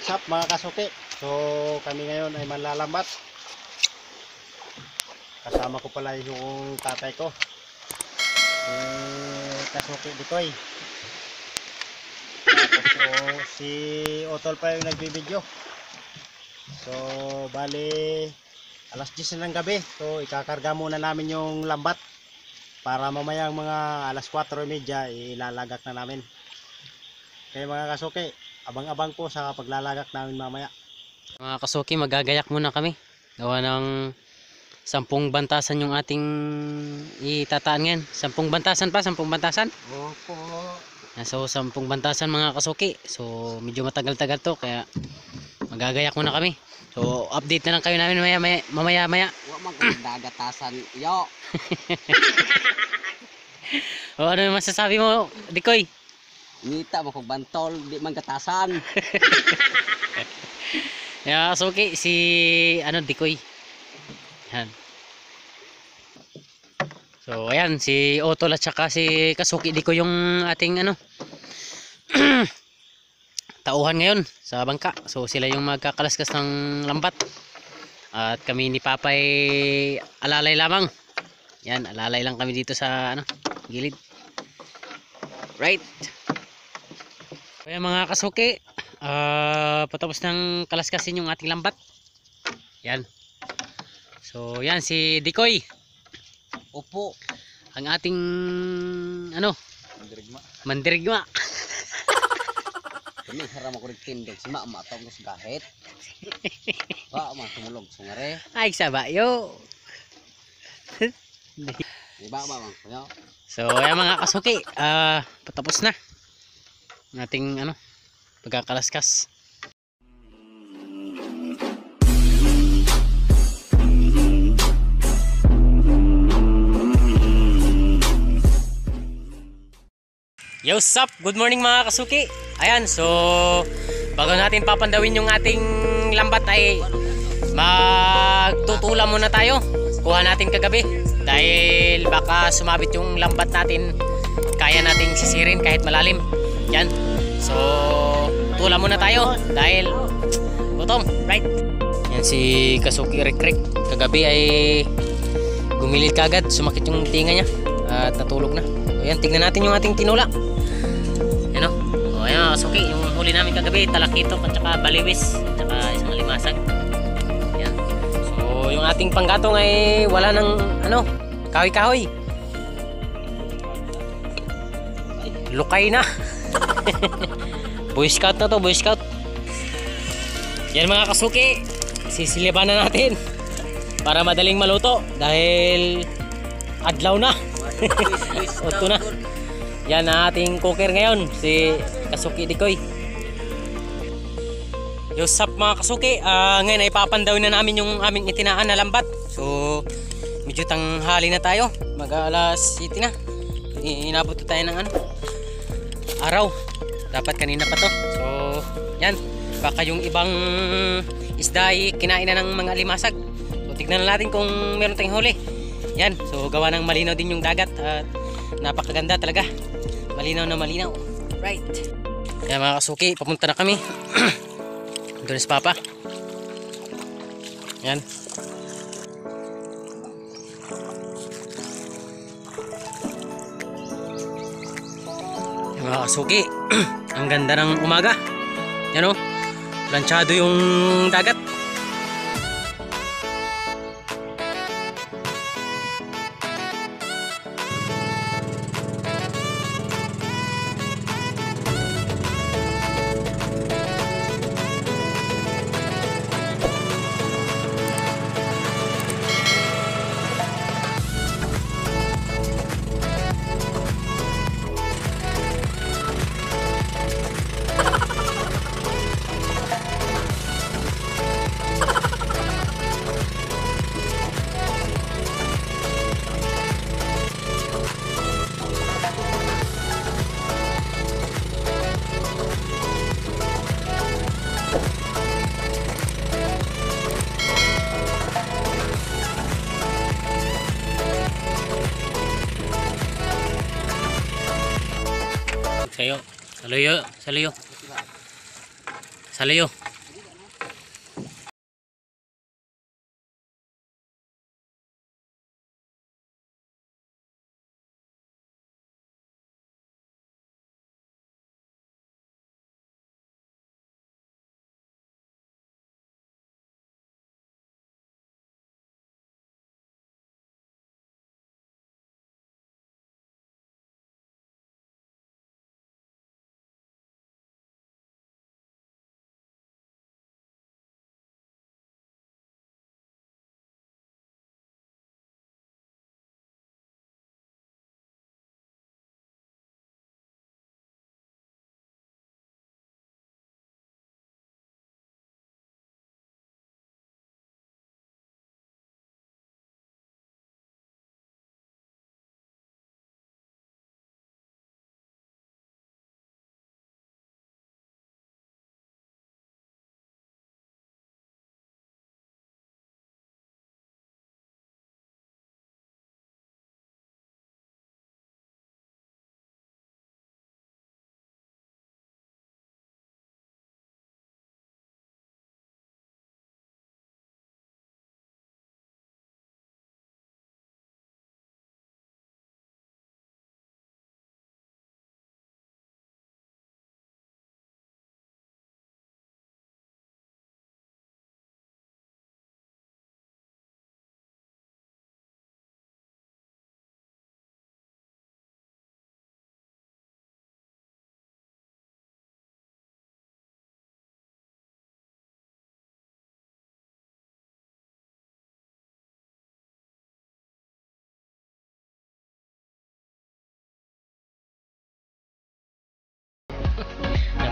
What's up mga kasuki? So kami ngayon ay manlalambat. Kasama ko pala yung tatay ko, Kasuki Dikoy. Tapos si Otol pa yung nagbibideo. So bali alas 10 ng gabi. So ikakarga muna namin yung lambat para mamayang mga alas 4:30 ilalagak na namin. Kaya mga kasuki, abang-abang po sa paglalagak namin mamaya. Mga kasuki, magagayak muna kami. Gawa ng 10 bantasan yung ating itataan ngayon. 10 bantasan pa, 10 bantasan. Opo. So 10 bantasan mga kasuki. So medyo matagal-tagal to, kaya magagayak muna kami. So update na lang kayo namin mamaya. Wa magdagatasan yo. O ano yung masasabi mo, Dikoy? Ngita mo kog bantol di man gatasan. Yeah, kasuki, si Dikoy. Yan. So ayan, si Otol at saka si Kasuki Dikoy yung ating tauhan ngayon sa bangka. So sila yung magkakalaskas ng lambat. At kami ni Papay alalay lamang. Yan, alalay lang kami dito sa gilid. Right. Kaya mga kasuki, patapos ng kalaskasin yung ating lambat. Yan. So yan si Dikoy. Opo. Ang ating mandirigma. Kami haram ako rig tindog si mama tong gahit. Wa man tumulog sungare. Ay sabayo. Di ba man kuya? So yan mga kasuki, patapos na ang ating pagkakalaskas. Yo, sup? Good morning mga kasuki. Ayan, so bago natin papandawin yung ating lambat ay magtutula muna tayo. Kuha natin kagabi dahil baka sumabit yung lambat natin. Kaya nating sisirin kahit malalim. Yan. So tula muna tayo dahil gutom, right? Yan si Kasuki Rikrik. Kagabi ay gumilid kagad, sumakit yung tinga niya at natulog na. So yan, tignan natin yung ating tinula. Yan o. O yan Kasuki, yung huli namin kagabi, talakitok at saka baliwis at saka isang limasag. Yan. So yung ating panggatong ay wala ng kahoy-kahoy. Lukay na. Boy Scout na to, Boy Scout. Yan mga kasuki, sisiliban na natin para madaling maluto dahil adlaw na. Oto na. Yan ang ating cooker ngayon, si Kasuki Dikoy. Yo, sup mga kasuki, ngayon ay papandawin na namin yung aming itinaan na lambat. So medyo tanghali na tayo, mag-alas 7 na. Inabot tayo ng araw. Dapat kanina pa to. So yan, baka yung ibang isda ay kinain na ng mga limasag. So tignan na natin kung meron tayong huli. Yan, so gawa ng malinaw din yung dagat at napakaganda talaga. Malinaw na malinaw. Right. Yan mga kasuki, papunta na kami. Doon si Papa. Yan. Mga kasuki, ang ganda ng umaga. Yan o, planchado yung dagat. Sayo, saluyo, saluyo. Saluyo.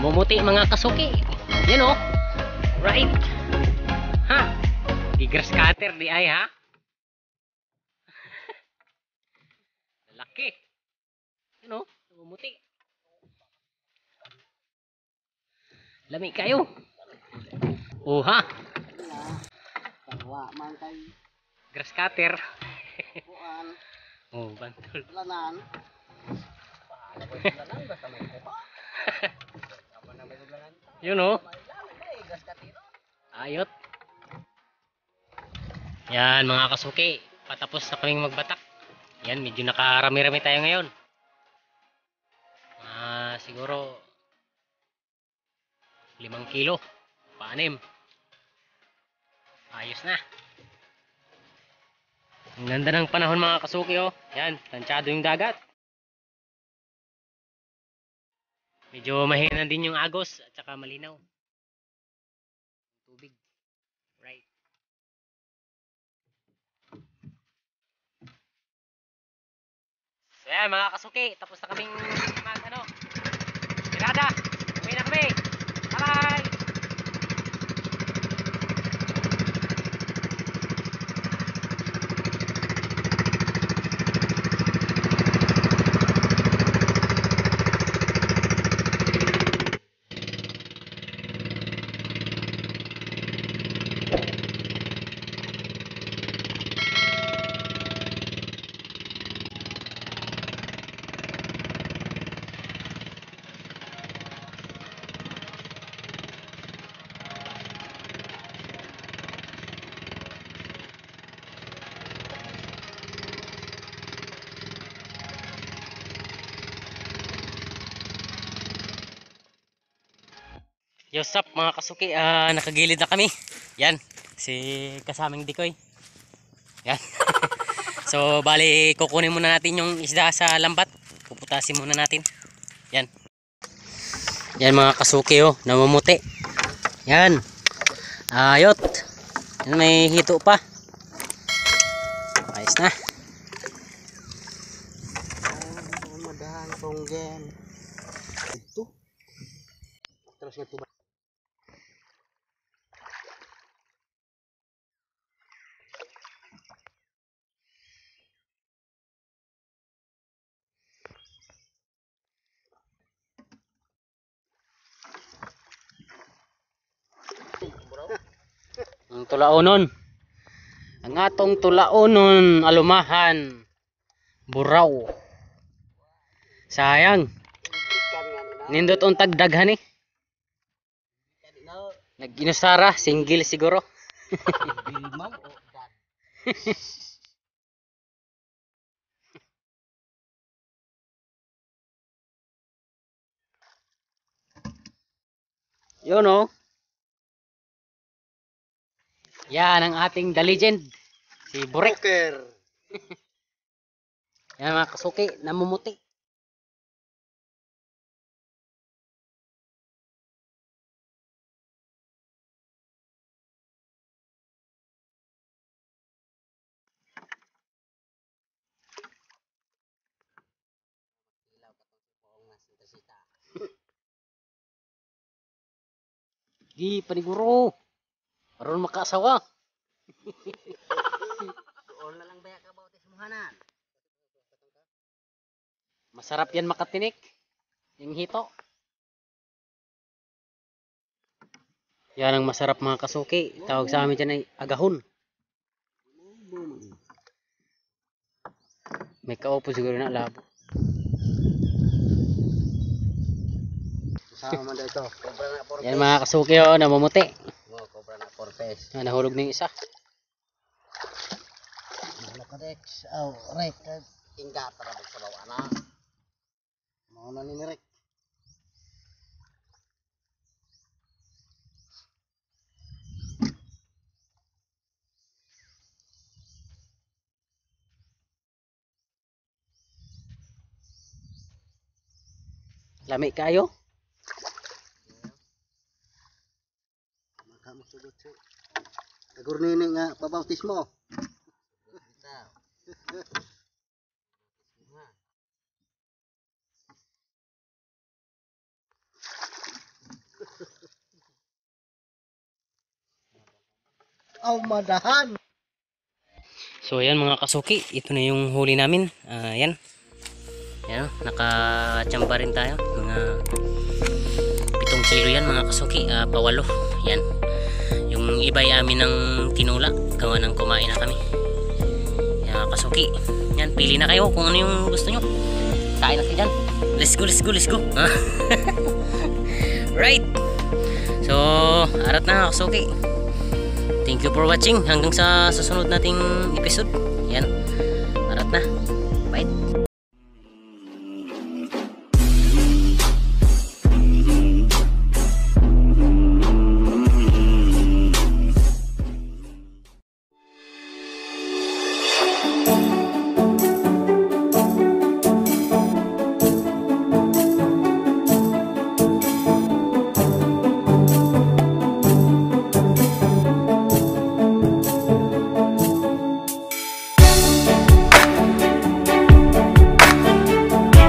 namumuti mga kasuki. Yan o. Right. Ha? Grass cutter di ay ha? Laki. Yan o. Namumuti. Lami kayo. Oh ha? Tawa man kay Grass cutter. kuan Oh, bantol. lanan. Yun o. Ayot. Yan mga kasuki. Patapos na kaming magbatak. Yan, medyo nakarami-rami tayo ngayon. Siguro 5 kilo. 6. Ayos na. Ang ganda ng panahon mga kasuki oh. Yan, tansyado yung dagat. Medyo mahina din yung agos at saka malinaw. Tubig. Right. So yan mga kasuki, tapos na kaming tirada. Uwi na kami. Bye! Yosap mga kasuki, nakagilid na kami. Yan, si kasaming Dikoy. Yan. So, bali kukunin muna natin yung isda sa lambat. Puputasin muna natin. Yan. Yan mga kasuki oh, namumuti. Yan. Ayot. Yan, may hito pa. Ayos na. Madahan kong gen. Ito. Terus nga tuba. Ang tulaonon. Ang atong tulaonon alumahan. Buraw. Sayang. Nindot untag daghan eh. Nag-inusara, single siguro. Bilmam o dad. Yun oh. Yan ang ating the legend. Si Burek. Yan mga kasuki, namumuti. Gi, paniguro. Aron makaasawa. Doon na lang baya ka bautis muhanan. Masarap yan makatinik. Yung hito. Yan ang masarap mga kasuki. Tawag sa amin dyan ay agahon. May kaupo siguro na labo. Sama man dito. Cobra na 4 Yan mga kasuki oh, namumuti. Cobra na 4 pesos. Nahulog na yung isa. Nakadex. Oh, rek. Tingga para sa bawa na. Mau na ni rek. Lami kayo. Maka magsugod siya. Tagur nini nga pabautismo. Aw, madahan. So ayan mga kasuki, ito na yung huli namin. Ayan. Ayan, nakachamba rin tayo. Mga 7 kilo yan mga kasuki, pawalo. Yan. Yung iba ay amin ng tinula, gawa ng kumain na kami. Yan mga kasuki. Yan, pili na kayo kung ano yung gusto nyo. Kain natin dyan. Let's go, let's go, let's go. Right. So, arat na kasuki. Thank you for watching. Hanggang sa susunod nating episode.